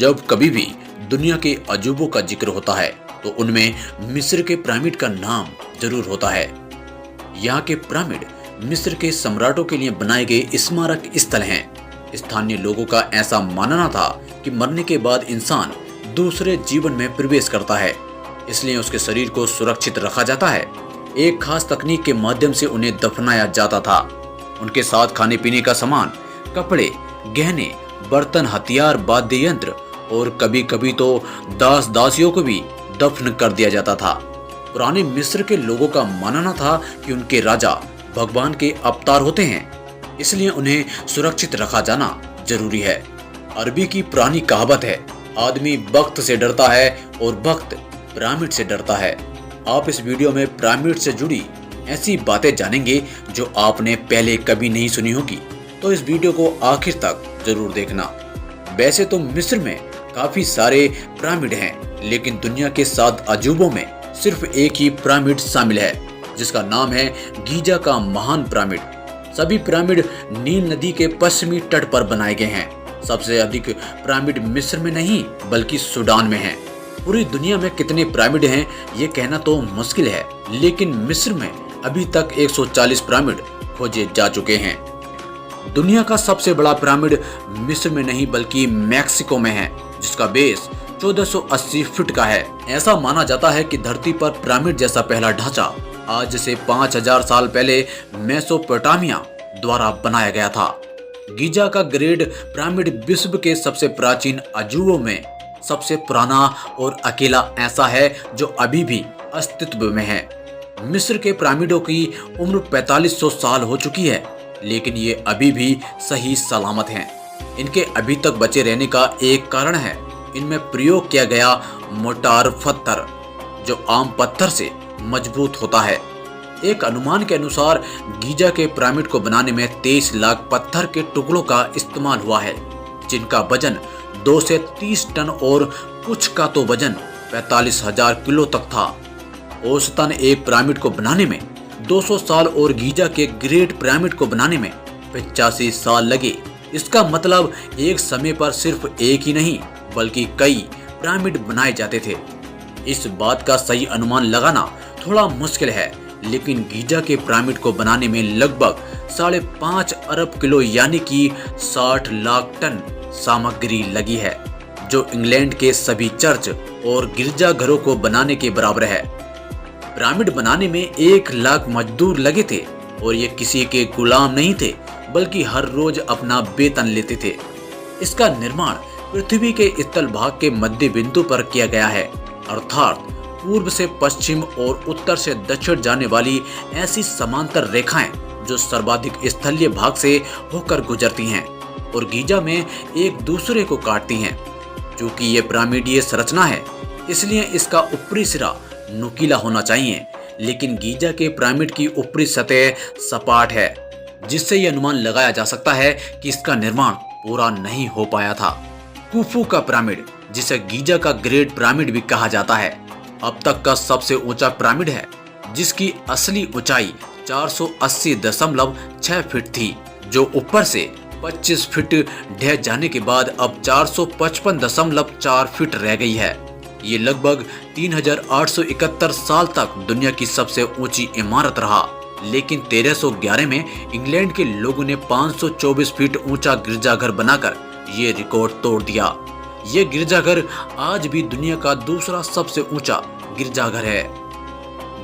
जब कभी भी दुनिया के अजूबों का जिक्र होता है तो उनमें मिस्र के पिरामिड का नाम जरूर होता है। यहाँ के पिरामिड मिस्र के सम्राटों के लिए बनाए गए स्मारक स्थल हैं। स्थानीय लोगों का ऐसा मानना था कि मरने के बाद इंसान दूसरे जीवन में प्रवेश करता है, इसलिए उसके शरीर को सुरक्षित रखा जाता है। एक खास तकनीक के माध्यम से उन्हें दफनाया जाता था। उनके साथ खाने पीने का सामान, कपड़े, गहने, बर्तन, हथियार, वाद्य यंत्र और कभी कभी तो दास दासियों को भी दफन कर दिया जाता था। पुराने मिस्र के लोगों का मानना था कि उनके राजा भगवान के अवतार होते हैं, इसलिए उन्हें सुरक्षित रखा जाना जरूरी है। अरबी की पुरानी कहावत है, आदमी वक्त से डरता है और वक्त पिरामिड से डरता है। आप इस वीडियो में पिरामिड से जुड़ी ऐसी बातें जानेंगे जो आपने पहले कभी नहीं सुनी होगी, तो इस वीडियो को आखिर तक जरूर देखना। वैसे तो मिस्र में काफी सारे पिरामिड हैं, लेकिन दुनिया के 7 अजूबों में सिर्फ एक ही पिरामिड शामिल है, जिसका नाम है गीजा का महान पिरामिड। सभी पिरामिड नील नदी के पश्चिमी तट पर बनाए गए हैं। सबसे अधिक पिरामिड मिस्र में नहीं बल्कि सूडान में हैं। पूरी दुनिया में कितने पिरामिड हैं ये कहना तो मुश्किल है, लेकिन मिस्र में अभी तक 140 पिरामिड खोजे जा चुके हैं। दुनिया का सबसे बड़ा पिरामिड मिस्र में नहीं बल्कि मैक्सिको में है, जिसका बेस 1480 फीट का है। ऐसा माना जाता है कि धरती पर पिरामिड जैसा पहला ढांचा आज से 5000 साल पहले मेसोपोटामिया द्वारा बनाया गया था। गीजा का ग्रेट पिरामिड विश्व के सबसे प्राचीन अजूबों में सबसे पुराना और अकेला ऐसा है जो अभी भी अस्तित्व में है। मिस्र के पिरामिडों की उम्र 4500 साल हो चुकी है, लेकिन ये अभी भी सही सलामत हैं। इनके अभी तक बचे रहने का एक कारण है इनमें प्रयोग किया गया मोटार पत्थर, जो आम पत्थर से मजबूत होता है। एक अनुमान के अनुसार गीजा के पिरामिड को बनाने में 23 लाख पत्थर के टुकड़ों का इस्तेमाल हुआ है, जिनका वजन 2 से 30 टन और कुछ का तो वजन 45,000 किलो तक था। औसतन एक पिरामिड को बनाने में 200 साल और गीजा के ग्रेट पिरामिड को बनाने में 85 साल लगे। इसका मतलब एक समय पर सिर्फ एक ही नहीं बल्कि कई पिरामिड बनाए जाते थे। इस बात का सही अनुमान लगाना थोड़ा मुश्किल है, लेकिन गीजा के पिरामिड को बनाने में लगभग 5.5 अरब किलो यानी कि 60 लाख टन सामग्री लगी है, जो इंग्लैंड के सभी चर्च और गिरजाघरों को बनाने के बराबर है। पिरामिड बनाने में 1 लाख मजदूर लगे थे और ये किसी के गुलाम नहीं थे, बल्कि हर रोज अपना वेतन लेते थे। इसका निर्माण पृथ्वी के स्थल भाग के मध्य बिंदु पर किया गया है, अर्थात पूर्व से पश्चिम और उत्तर से दक्षिण जाने वाली ऐसी समांतर रेखाएं जो सर्वाधिक स्थलीय भाग से होकर गुजरती हैं और गीजा में एक दूसरे को काटती हैं। क्योंकि ये पिरामिडीय संरचना है, इसलिए इसका ऊपरी सिरा नुकीला होना चाहिए, लेकिन गीजा के पिरामिड की ऊपरी सतह सपाट है, जिससे यह अनुमान लगाया जा सकता है कि इसका निर्माण पूरा नहीं हो पाया था। कुफू का पिरामिड, जिसे गीजा का ग्रेट पिरामिड भी कहा जाता है, अब तक का सबसे ऊंचा पिरामिड है, जिसकी असली ऊंचाई 480.6 फीट थी, जो ऊपर से 25 फीट ढह जाने के बाद अब 455.4 फीट रह गई है। ये लगभग 3871 साल तक दुनिया की सबसे ऊंची इमारत रहा, लेकिन 1311 में इंग्लैंड के लोगों ने 524 फीट ऊंचा गिरजाघर बनाकर ये रिकॉर्ड तोड़ दिया। ये गिरजाघर आज भी दुनिया का दूसरा सबसे ऊंचा गिरजाघर है।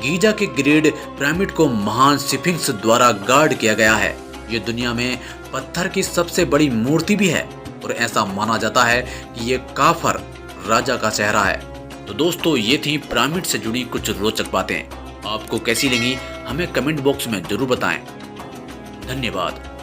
गीजा के ग्रेट पिरामिड को महान स्फिंक्स द्वारा गार्ड किया गया है। ये दुनिया में पत्थर की सबसे बड़ी मूर्ति भी है और ऐसा माना जाता है कि ये काफर राजा का चेहरा है। तो दोस्तों, ये थी पिरामिड से जुड़ी कुछ रोचक बातें। आपको कैसी लगी हमें कमेंट बॉक्स में जरूर बताएं। धन्यवाद।